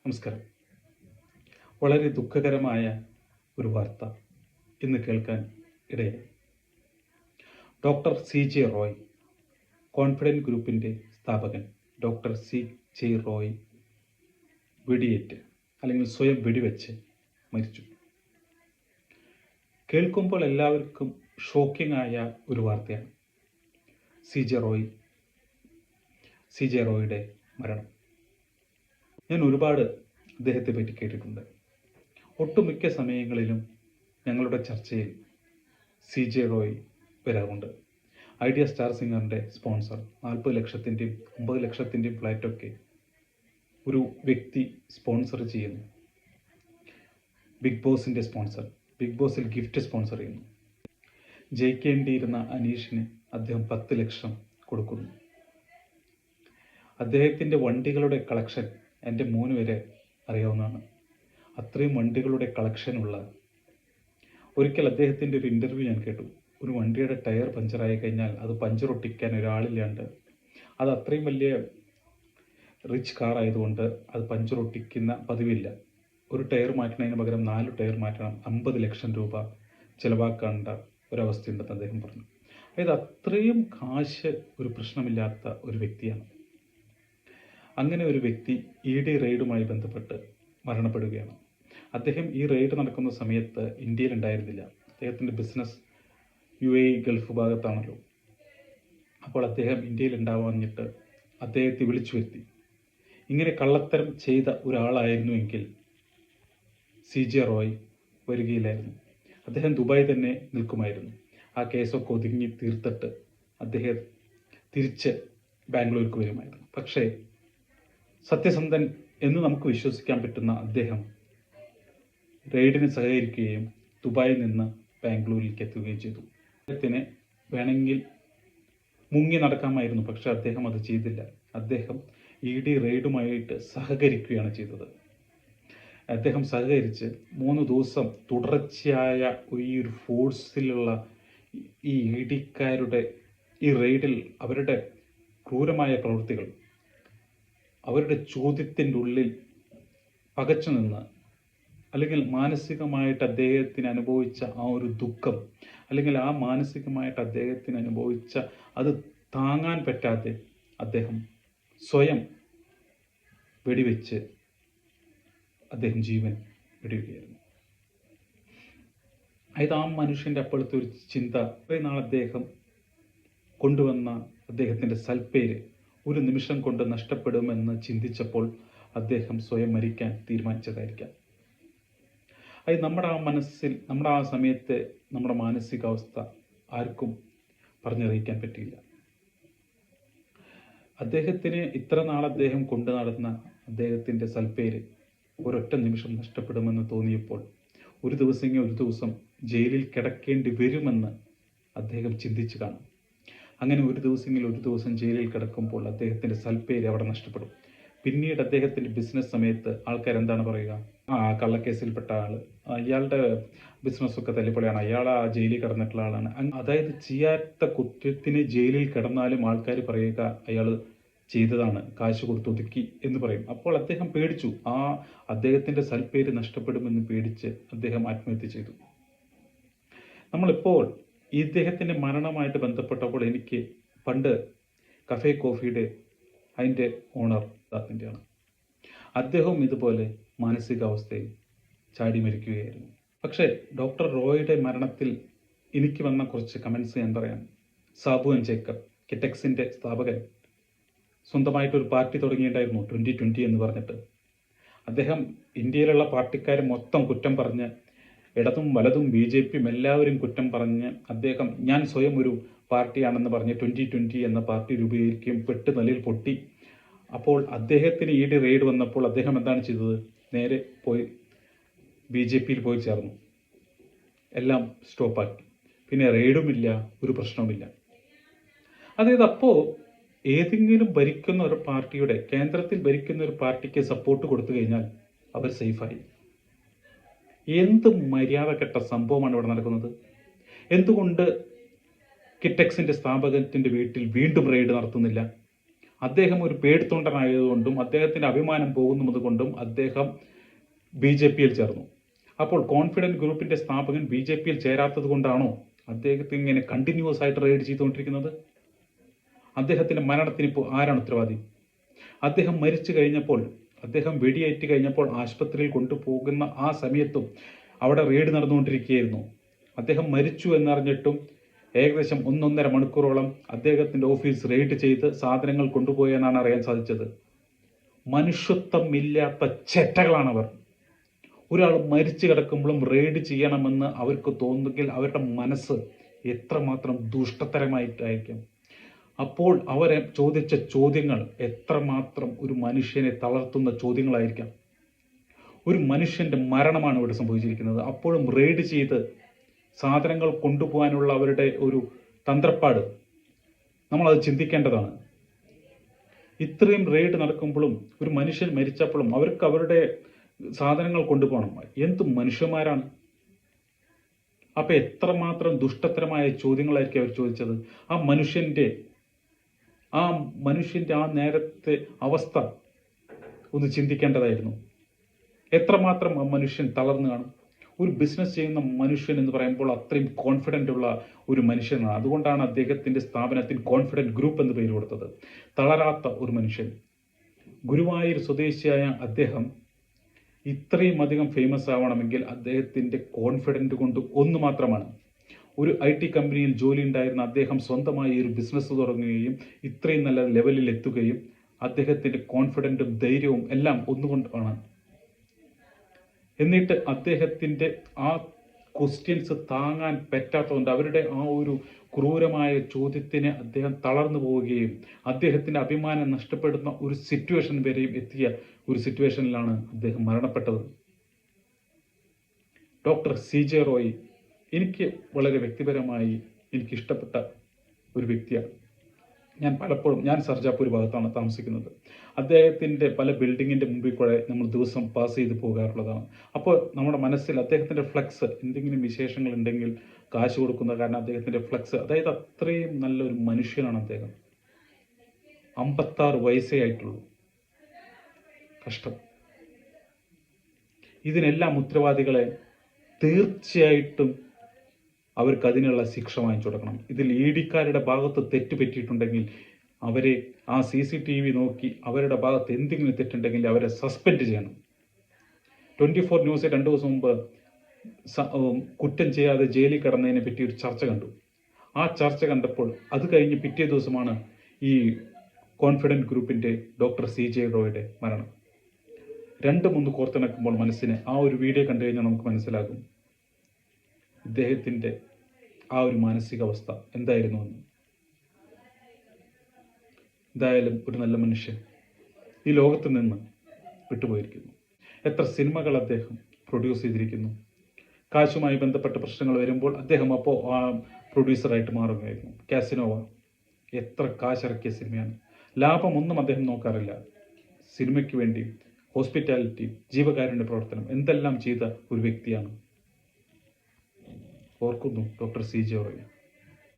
നമസ്കാരം. വളരെ ദുഃഖകരമായ ഒരു വാർത്ത ഇന്ന് കേൾക്കാൻ ഇടയായി. ഡോക്ടർ CJ റോയ്, കോൺഫിഡൻറ്റ് ഗ്രൂപ്പിൻ്റെ സ്ഥാപകൻ ഡോക്ടർ CJ റോയ് വെടിയേറ്റ് അല്ലെങ്കിൽ സ്വയം വെടിവെച്ച് മരിച്ചു. കേൾക്കുമ്പോൾ എല്ലാവർക്കും ഷോക്കിംഗ് ആയ ഒരു വാർത്തയാണ് CJ റോയുടെ മരണം. ഞാൻ ഒരുപാട് അദ്ദേഹത്തെ പറ്റി കേട്ടിട്ടുണ്ട്. ഒട്ടുമിക്ക സമയങ്ങളിലും ഞങ്ങളുടെ ചർച്ചയിൽ CJ റോയ് വരാറുണ്ട്. ഐഡിയ സ്റ്റാർ സിംഗറിൻ്റെ സ്പോൺസർ, 40 ലക്ഷത്തിൻ്റെയും 50 ലക്ഷത്തിൻ്റെയും ഫ്ലൈറ്റൊക്കെ ഒരു വ്യക്തി സ്പോൺസർ ചെയ്യുന്നു. ബിഗ് ബോസിൻ്റെ സ്പോൺസർ, ബിഗ് ബോസിൽ ഗിഫ്റ്റ് സ്പോൺസർ ചെയ്യുന്നു. ജയിക്കേണ്ടിയിരുന്ന അനീഷിന് അദ്ദേഹം 10 ലക്ഷം കൊടുക്കുന്നു. അദ്ദേഹത്തിൻ്റെ വണ്ടികളുടെ കളക്ഷൻ എൻ്റെ മോന് വരെ അറിയാവുന്നതാണ്. അത്രയും വണ്ടികളുടെ കളക്ഷനുള്ള ഒരിക്കൽ അദ്ദേഹത്തിൻ്റെ ഒരു ഇൻ്റർവ്യൂ ഞാൻ കേട്ടു. ഒരു വണ്ടിയുടെ ടയർ പഞ്ചറായി കഴിഞ്ഞാൽ അത് പഞ്ചറൊട്ടിക്കാൻ ഒരാളില്ലാണ്ട്, അത് അത്രയും വലിയ റിച്ച് കാർ ആയതുകൊണ്ട് അത് പഞ്ചറൊട്ടിക്കുന്ന പതിവില്ല. ഒരു ടയർ മാറ്റുന്നതിന് പകരം 4 ടയർ മാറ്റണം, 50 ലക്ഷം രൂപ ചിലവാക്കേണ്ട ഒരവസ്ഥയുണ്ടെന്ന് അദ്ദേഹം പറഞ്ഞു. അതായത് അത്രയും കാശ് ഒരു പ്രശ്നമില്ലാത്ത ഒരു വ്യക്തിയാണ്. അങ്ങനെ ഒരു വ്യക്തി ED റെയ്ഡുമായി ബന്ധപ്പെട്ട് മരണപ്പെടുകയാണ്. അദ്ദേഹം ഈ റെയ്ഡ് നടക്കുന്ന സമയത്ത് ഇന്ത്യയിൽ ഉണ്ടായിരുന്നില്ല. അദ്ദേഹത്തിൻ്റെ ബിസിനസ് UAE ഗൾഫ് ഭാഗത്താണല്ലോ. അപ്പോൾ അദ്ദേഹം ഇന്ത്യയിൽ ഉണ്ടാവാഞ്ഞിട്ട് അദ്ദേഹത്തെ വിളിച്ചു വരുത്തി. ഇങ്ങനെ കള്ളത്തരം ചെയ്ത ഒരാളായിരുന്നുവെങ്കിൽ CJ റോയ് വരികയില്ലായിരുന്നു. അദ്ദേഹം ദുബായ് തന്നെ നിൽക്കുമായിരുന്നു. ആ കേസൊക്കെ ഒതുങ്ങി തീർത്തിട്ട് അദ്ദേഹം തിരിച്ച് ബാംഗ്ലൂർക്ക് വരുമായിരുന്നു. പക്ഷേ സത്യസന്ധൻ എന്ന് നമുക്ക് വിശ്വസിക്കാൻ പറ്റുന്ന അദ്ദേഹം റെയ്ഡിന് സഹകരിക്കുകയും ദുബായിൽ നിന്ന് ബാംഗ്ലൂരിലേക്ക് എത്തുകയും ചെയ്തു. അദ്ദേഹത്തിന് വേണമെങ്കിൽ മുങ്ങി നടക്കാമായിരുന്നു, പക്ഷെ അദ്ദേഹം അത് ചെയ്തില്ല. അദ്ദേഹം ED റെയ്ഡുമായിട്ട് സഹകരിക്കുകയാണ് ചെയ്തത്. അദ്ദേഹം സഹകരിച്ച് 3 ദിവസം തുടർച്ചയായ ഈ ഒരു ഫോഴ്സിലുള്ള ഈ EDക്കാരുടെ ഈ റെയ്ഡിൽ അവരുടെ ക്രൂരമായ പ്രവൃത്തികൾ, അവരുടെ ചോദ്യത്തിൻ്റെ ഉള്ളിൽ പകച്ചു നിന്ന്, അല്ലെങ്കിൽ മാനസികമായിട്ട് അദ്ദേഹത്തിന് അനുഭവിച്ച ആ ഒരു ദുഃഖം, അല്ലെങ്കിൽ ആ മാനസികമായിട്ട് അദ്ദേഹത്തിന് അനുഭവിച്ച അത് താങ്ങാൻ പറ്റാതെ അദ്ദേഹം സ്വയം വെടിവെച്ച് അദ്ദേഹം ജീവൻ വെടിയുകയായിരുന്നു. അതായത് ആ മനുഷ്യൻ്റെ അപ്പോഴത്തെ ഒരു ചിന്ത, കുറേ നാൾ അദ്ദേഹം കൊണ്ടുവന്ന അദ്ദേഹത്തിൻ്റെ സൽപ്പേര് ഒരു നിമിഷം കൊണ്ട് നഷ്ടപ്പെടുമെന്ന് ചിന്തിച്ചപ്പോൾ അദ്ദേഹം സ്വയം മരിക്കാൻ തീരുമാനിച്ചതായിരിക്കാം. അത് നമ്മുടെ ആ സമയത്തെ നമ്മുടെ മാനസികാവസ്ഥ ആർക്കും പറഞ്ഞറിയിക്കാൻ പറ്റിയില്ല. അദ്ദേഹത്തിന് ഇത്ര നാൾ അദ്ദേഹം കൊണ്ടു നടന്ന അദ്ദേഹത്തിൻ്റെ സൽപ്പേര് ഒരൊറ്റ നിമിഷം നഷ്ടപ്പെടുമെന്ന് തോന്നിയപ്പോൾ ഒരു ദിവസം ജയിലിൽ കിടക്കേണ്ടി വരുമെന്ന് അദ്ദേഹം ചിന്തിച്ചു കാണും. അങ്ങനെ ഒരു ദിവസം ജയിലിൽ കിടക്കുമ്പോൾ അദ്ദേഹത്തിൻ്റെ സൽപ്പേര് അവിടെ നഷ്ടപ്പെടും. പിന്നീട് അദ്ദേഹത്തിൻ്റെ ബിസിനസ് സമയത്ത് ആൾക്കാർ എന്താണ് പറയുക? കള്ളക്കേസിൽപ്പെട്ട ആൾ, അയാളുടെ ബിസിനസ്സൊക്കെ തല്ലിപ്പൊളിയാണ്, അയാൾ ആ ജയിലിൽ കിടന്നിട്ടുള്ള ആളാണ്. അതായത് ചെയ്യാത്ത കുറ്റത്തിന് ജയിലിൽ കിടന്നാലും ആൾക്കാർ പറയുക അയാൾ ചെയ്തതാണ്, കാശ് കൊടുത്ത് ഒതുക്കി എന്ന് പറയും. അപ്പോൾ അദ്ദേഹം പേടിച്ചു. അദ്ദേഹത്തിൻ്റെ സൽപ്പേര് നഷ്ടപ്പെടുമെന്ന് പേടിച്ച് അദ്ദേഹം ആത്മഹത്യ ചെയ്തു. നമ്മളിപ്പോൾ ഇദ്ദേഹത്തിൻ്റെ മരണമായിട്ട് ബന്ധപ്പെട്ടപ്പോൾ എനിക്ക് പണ്ട് കഫേ കോഫിയുടെ അതിൻ്റെ ഓണർ അദ്ദേഹത്തിൻ്റെയാണ്. അദ്ദേഹവും ഇതുപോലെ മാനസികാവസ്ഥയിൽ ചാടി മരിക്കുകയായിരുന്നു. പക്ഷേ ഡോക്ടർ റോയുടെ മരണത്തിൽ എനിക്ക് വന്ന കുറച്ച് കമൻസ് ഞാൻ പറയാം. സാബു എൻ ജേക്കബ്, കിറ്റെക്സിൻ്റെ സ്ഥാപകൻ, സ്വന്തമായിട്ടൊരു പാർട്ടി തുടങ്ങിയിട്ടുണ്ടായിരുന്നു 2020 എന്ന് പറഞ്ഞിട്ട്. അദ്ദേഹം ഇന്ത്യയിലുള്ള പാർട്ടിക്കാർ മൊത്തം കുറ്റം പറഞ്ഞ്, ഇടതും വലതും BJPയും എല്ലാവരും കുറ്റം പറഞ്ഞ് അദ്ദേഹം ഞാൻ സ്വയം ഒരു പാർട്ടിയാണെന്ന് പറഞ്ഞ് 2020 എന്ന പാർട്ടി രൂപീകരിക്കുകയും പെട്ട് നിലയിൽ പൊട്ടി. അപ്പോൾ അദ്ദേഹത്തിന് ED റെയ്ഡ് വന്നപ്പോൾ അദ്ദേഹം എന്താണ് ചെയ്തത്? നേരെ പോയി BJPയിൽ പോയി ചേർന്നു. എല്ലാം സ്റ്റോപ്പാക്കി. പിന്നെ റെയ്ഡുമില്ല, ഒരു പ്രശ്നവുമില്ല. അതായത് അപ്പോൾ ഏതെങ്കിലും ഭരിക്കുന്ന ഒരു പാർട്ടിയുടെ, കേന്ദ്രത്തിൽ ഭരിക്കുന്ന ഒരു പാർട്ടിക്ക് സപ്പോർട്ട് കൊടുത്തു കഴിഞ്ഞാൽ അവർ സേഫായി. എന്ത് മര്യാദ കെട്ട സംഭവമാണ് ഇവിടെ നടക്കുന്നത്? എന്തുകൊണ്ട് കിറ്റെക്സിൻ്റെ സ്ഥാപകത്തിൻ്റെ വീട്ടിൽ വീണ്ടും റെയ്ഡ് നടത്തുന്നില്ല? അദ്ദേഹം ഒരു പേടിത്തൊണ്ടനായതുകൊണ്ടും അദ്ദേഹത്തിൻ്റെ അഭിമാനം പോകുന്നത് കൊണ്ടും അദ്ദേഹം BJP-യിൽ ചേർന്നു. അപ്പോൾ കോൺഫിഡൻറ്റ് ഗ്രൂപ്പിൻ്റെ സ്ഥാപകൻ BJP-യിൽ ചേരാത്തത് കൊണ്ടാണോ അദ്ദേഹത്തെ ഇങ്ങനെ കണ്ടിന്യൂസ് ആയിട്ട് റെയ്ഡ് ചെയ്തുകൊണ്ടിരിക്കുന്നത്? അദ്ദേഹത്തിൻ്റെ മരണത്തിന് ഇപ്പോൾ ആരാണ് ഉത്തരവാദി? അദ്ദേഹം മരിച്ചു കഴിഞ്ഞപ്പോൾ, അദ്ദേഹം വെടിയേറ്റ് കഴിഞ്ഞപ്പോൾ ആശുപത്രിയിൽ കൊണ്ടുപോകുന്ന ആ സമയത്തും അവിടെ റെയ്ഡ് നടന്നുകൊണ്ടിരിക്കുകയായിരുന്നു. അദ്ദേഹം മരിച്ചു എന്നറിഞ്ഞിട്ടും ഏകദേശം 1-1.5 മണിക്കൂറോളം അദ്ദേഹത്തിൻ്റെ ഓഫീസ് റെയ്ഡ് ചെയ്ത് സാധനങ്ങൾ കൊണ്ടുപോയെന്നാണ് അറിയാൻ സാധിച്ചത്. മനുഷ്യത്വമില്ലാത്ത ചെറ്റകളാണവർ. ഒരാൾ മരിച്ചു കിടക്കുമ്പോഴും റെയ്ഡ് ചെയ്യണമെന്ന് അവർക്ക് തോന്നുമെങ്കിൽ അവരുടെ മനസ്സ് എത്രമാത്രം ദുഷ്ടതരമായിട്ടായിരിക്കും. അപ്പോൾ അവരെ ചോദിച്ച ചോദ്യങ്ങൾ എത്രമാത്രം ഒരു മനുഷ്യനെ തളർത്തുന്ന ചോദ്യങ്ങളായിരിക്കാം. ഒരു മനുഷ്യൻ്റെ മരണമാണ് ഇവിടെ സംഭവിച്ചിരിക്കുന്നത്. അപ്പോഴും റെയ്ഡ് ചെയ്ത് സാധനങ്ങൾ കൊണ്ടുപോകാനുള്ള അവരുടെ ഒരു തന്ത്രപ്പാട് നമ്മളത് ചിന്തിക്കേണ്ടതാണ്. ഇത്രയും റെയ്ഡ് നടക്കുമ്പോഴും ഒരു മനുഷ്യൻ മരിച്ചപ്പോഴും അവർക്ക് അവരുടെ സാധനങ്ങൾ കൊണ്ടുപോകണം. എന്ത് മനുഷ്യന്മാരാണ്! അപ്പം എത്രമാത്രം ദുഷ്ടതരമായ ചോദ്യങ്ങളായിരിക്കും അവർ ചോദിച്ചത്. ആ മനുഷ്യൻ്റെ ആ നേരത്തെ അവസ്ഥ ഒന്ന് ചിന്തിക്കേണ്ടതായിരുന്നു. എത്രമാത്രം ആ മനുഷ്യൻ തളർന്നു കാണും. ഒരു ബിസിനസ് ചെയ്യുന്ന മനുഷ്യൻ എന്ന് പറയുമ്പോൾ അത്രയും കോൺഫിഡൻ്റ് ഉള്ള ഒരു മനുഷ്യനാണ്. അതുകൊണ്ടാണ് അദ്ദേഹത്തിൻ്റെ സ്ഥാപനത്തിന് കോൺഫിഡൻറ്റ് ഗ്രൂപ്പ് എന്ന് പേര് കൊടുത്തത്. തളരാത്ത ഒരു മനുഷ്യൻ. ഗുരുവായൂർ സ്വദേശിയായ അദ്ദേഹം ഇത്രയും അധികം ഫേമസ് ആവണമെങ്കിൽ അദ്ദേഹത്തിൻ്റെ കോൺഫിഡൻറ്റ് കൊണ്ട് ഒന്ന് മാത്രമാണ്. ഒരു IT കമ്പനിയിൽ ജോലി ഉണ്ടായിരുന്ന അദ്ദേഹം സ്വന്തമായി ഒരു ബിസിനസ് തുടങ്ങുകയും ഇത്രയും നല്ല ലെവലിൽ എത്തുകയും അദ്ദേഹത്തിൻ്റെ കോൺഫിഡൻറ്റും ധൈര്യവും എല്ലാം ഒന്നുകൊണ്ടാണ്. എന്നിട്ട് അദ്ദേഹത്തിൻ്റെ ആ ക്വസ്റ്റ്യൻസ് താങ്ങാൻ പറ്റാത്തതുകൊണ്ട് അവരുടെ ആ ഒരു ക്രൂരമായ ചോദ്യത്തിന് അദ്ദേഹം തളർന്നു പോവുകയും അദ്ദേഹത്തിൻ്റെ അഭിമാനം നഷ്ടപ്പെടുന്ന ഒരു സിറ്റുവേഷൻ വരെയും എത്തിയ ഒരു സിറ്റുവേഷനിലാണ് അദ്ദേഹം മരണപ്പെട്ടത്. ഡോക്ടർ CJ റോയ് എനിക്ക് വളരെ വ്യക്തിപരമായി എനിക്കിഷ്ടപ്പെട്ട ഒരു വ്യക്തിയാണ്. ഞാൻ സർജാപൂർ ഭാഗത്താണ് താമസിക്കുന്നത്. അദ്ദേഹത്തിൻ്റെ പല ബിൽഡിങ്ങിൻ്റെ മുമ്പിൽ കൂടെ നമ്മൾ ദിവസം പാസ് ചെയ്ത് പോകാറുള്ളതാണ്. അപ്പോൾ നമ്മുടെ മനസ്സിൽ അദ്ദേഹത്തിൻ്റെ ഫ്ലെക്സ്, എന്തെങ്കിലും വിശേഷങ്ങൾ ഉണ്ടെങ്കിൽ കാശ് കൊടുക്കുന്ന കാരണം അദ്ദേഹത്തിൻ്റെ ഫ്ലെക്സ്, അതായത് അത്രയും നല്ലൊരു മനുഷ്യനാണ് അദ്ദേഹം. 56 വയസ്സേ ആയിട്ടുള്ളൂ. കഷ്ടം. ഇതിനെല്ലാം ഉത്തരവാദികളെ തീർച്ചയായിട്ടും അവർക്ക് അതിനുള്ള ശിക്ഷ വാങ്ങിച്ചു കൊടുക്കണം. ഇതിൽ ED-ക്കാരുടെ ഭാഗത്ത് തെറ്റ് പറ്റിയിട്ടുണ്ടെങ്കിൽ അവരെ ആ CCTV നോക്കി അവരുടെ ഭാഗത്ത് എന്തെങ്കിലും തെറ്റുണ്ടെങ്കിൽ അവരെ സസ്പെൻഡ് ചെയ്യണം. 24 ന്യൂസ് 2 ദിവസം മുമ്പ് കുറ്റം ചെയ്യാതെ ജയിലിൽ കിടന്നതിനെ പറ്റി ഒരു ചർച്ച കണ്ടു. ആ ചർച്ച കണ്ടപ്പോൾ അത് കഴിഞ്ഞ് പിറ്റേ ദിവസമാണ് ഈ കോൺഫിഡൻറ്റ് ഗ്രൂപ്പിൻ്റെ ഡോക്ടർ CJ റോയുടെ മരണം. 2-3 കോർത്തിണക്കുമ്പോൾ മനസ്സിന് ആ ഒരു വീഡിയോ കണ്ടു കഴിഞ്ഞാൽ നമുക്ക് മനസ്സിലാകും ഇദ്ദേഹത്തിൻ്റെ ആ ഒരു മാനസികാവസ്ഥ എന്തായിരുന്നു എന്ന്. എന്തായാലും ഒരു നല്ല മനുഷ്യൻ ഈ ലോകത്ത് നിന്ന് വിട്ടുപോയിരിക്കുന്നു. എത്ര സിനിമകൾ അദ്ദേഹം പ്രൊഡ്യൂസ് ചെയ്തിരിക്കുന്നു. കാശുമായി ബന്ധപ്പെട്ട പ്രശ്നങ്ങൾ വരുമ്പോൾ അദ്ദേഹം അപ്പോൾ ആ പ്രൊഡ്യൂസറായിട്ട് മാറുകയായിരുന്നു. കാസിനോവ എത്ര കാശിറക്കിയ സിനിമയാണ്. ലാഭമൊന്നും അദ്ദേഹം നോക്കാറില്ല. സിനിമയ്ക്ക് വേണ്ടി ഹോസ്പിറ്റാലിറ്റി, ജീവകാരുണ്യ പ്രവർത്തനം എന്തെല്ലാം ചെയ്ത ഒരു വ്യക്തിയാണ്. ഓർക്കുന്നു ഡോക്ടർ CJ റോയ്.